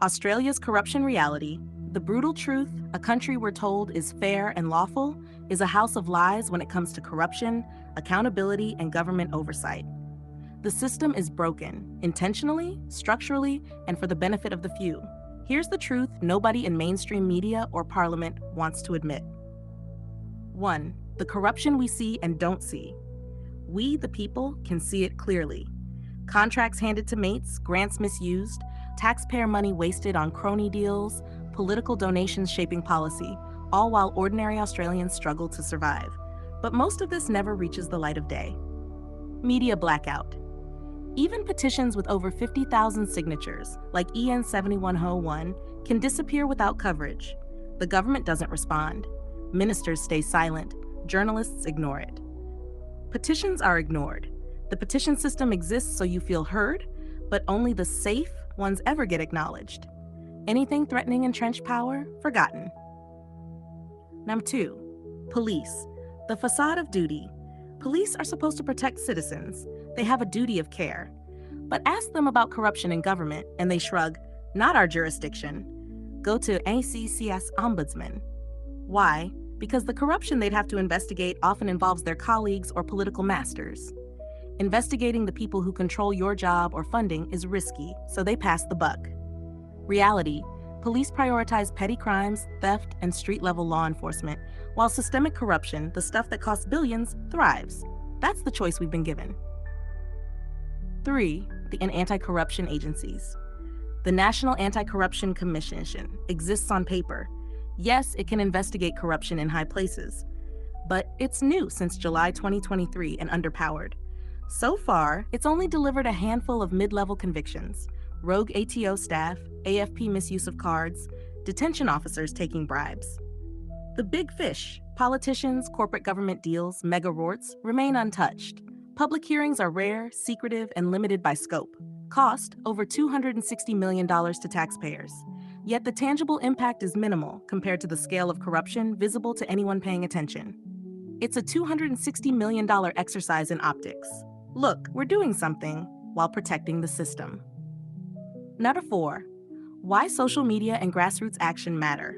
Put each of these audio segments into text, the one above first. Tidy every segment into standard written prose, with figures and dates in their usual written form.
Australia's corruption reality, the brutal truth, a country we're told is fair and lawful, is a house of lies when it comes to corruption, accountability, and government oversight. The system is broken, intentionally, structurally, and for the benefit of the few. Here's the truth nobody in mainstream media or parliament wants to admit. 1. The corruption we see and don't see. We, the people, can see it clearly. Contracts handed to mates, grants misused, taxpayer money wasted on crony deals, political donations shaping policy, all while ordinary Australians struggle to survive. But most of this never reaches the light of day. Media blackout. Even petitions with over 50,000 signatures, like EN 7101, can disappear without coverage. The government doesn't respond. Ministers stay silent. Journalists ignore it. Petitions are ignored. The petition system exists so you feel heard, but only the safe ones ever get acknowledged. Anything threatening entrenched power, forgotten. Number 2, police. The facade of duty. Police are supposed to protect citizens. They have a duty of care. But ask them about corruption in government, and they shrug, not our jurisdiction. Go to ACCS Ombudsman. Why? Because the corruption they'd have to investigate often involves their colleagues or political masters. Investigating the people who control your job or funding is risky, so they pass the buck. Reality: police prioritize petty crimes, theft, and street-level law enforcement, while systemic corruption, the stuff that costs billions, thrives. That's the choice we've been given. 3. The anti-corruption agencies. The National Anti-Corruption Commission exists on paper. Yes, it can investigate corruption in high places, but it's new since July 2023 and underpowered. So far, it's only delivered a handful of mid-level convictions: rogue ATO staff, AFP misuse of cards, detention officers taking bribes. The big fish, politicians, corporate government deals, mega rorts, remain untouched. Public hearings are rare, secretive, and limited by scope. Cost over $260 million to taxpayers. Yet the tangible impact is minimal compared to the scale of corruption visible to anyone paying attention. It's a $260 million exercise in optics. Look, we're doing something while protecting the system. Number 4, why social media and grassroots action matter.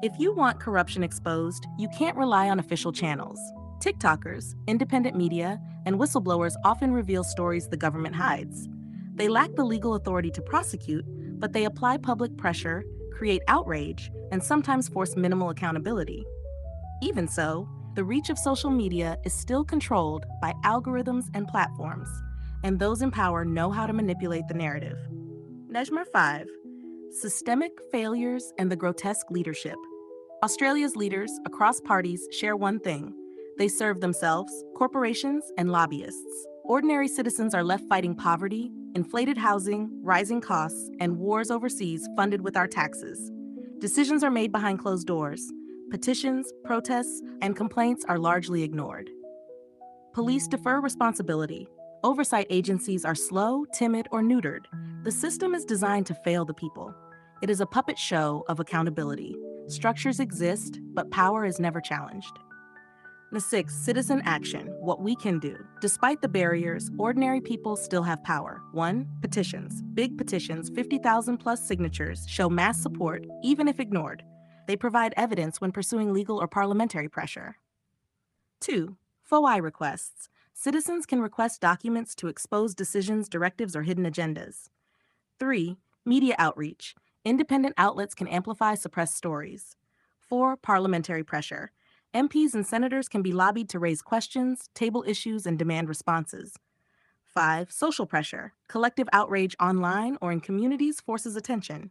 If you want corruption exposed, you can't rely on official channels. TikTokers, independent media, and whistleblowers often reveal stories the government hides. They lack the legal authority to prosecute, but they apply public pressure, create outrage, and sometimes force minimal accountability. Even so, the reach of social media is still controlled by algorithms and platforms, and those in power know how to manipulate the narrative. Number 5, systemic failures and the grotesque leadership. Australia's leaders, across parties, share one thing: they serve themselves, corporations, and lobbyists. Ordinary citizens are left fighting poverty, inflated housing, rising costs, and wars overseas funded with our taxes. Decisions are made behind closed doors. Petitions, protests, and complaints are largely ignored. Police defer responsibility. Oversight agencies are slow, timid, or neutered. The system is designed to fail the people. It is a puppet show of accountability. Structures exist, but power is never challenged. Number 6, citizen action, what we can do. Despite the barriers, ordinary people still have power. 1, petitions. Big petitions, 50,000 plus signatures, show mass support, even if ignored. They provide evidence when pursuing legal or parliamentary pressure. 2, FOI requests. Citizens can request documents to expose decisions, directives, or hidden agendas. 3, media outreach. Independent outlets can amplify suppressed stories. 4, parliamentary pressure. MPs and senators can be lobbied to raise questions, table issues, and demand responses. 5, social pressure. Collective outrage online or in communities forces attention.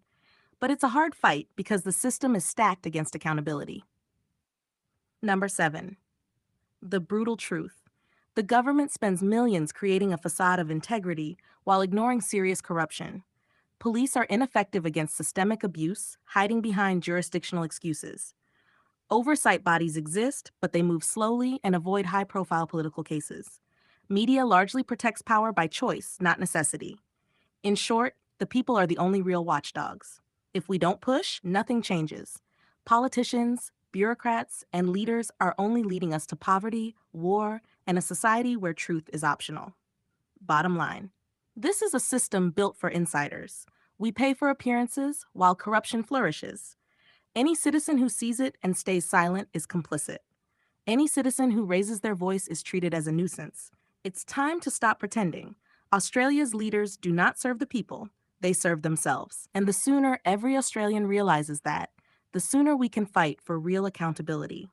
But it's a hard fight because the system is stacked against accountability. Number 7, the brutal truth. The government spends millions creating a facade of integrity while ignoring serious corruption. Police are ineffective against systemic abuse, hiding behind jurisdictional excuses. Oversight bodies exist, but they move slowly and avoid high-profile political cases. Media largely protects power by choice, not necessity. In short, the people are the only real watchdogs. If we don't push, nothing changes. Politicians, bureaucrats, and leaders are only leading us to poverty, war, and a society where truth is optional. Bottom line, this is a system built for insiders. We pay for appearances while corruption flourishes. Any citizen who sees it and stays silent is complicit. Any citizen who raises their voice is treated as a nuisance. It's time to stop pretending. Australia's leaders do not serve the people, they serve themselves. And the sooner every Australian realizes that, the sooner we can fight for real accountability.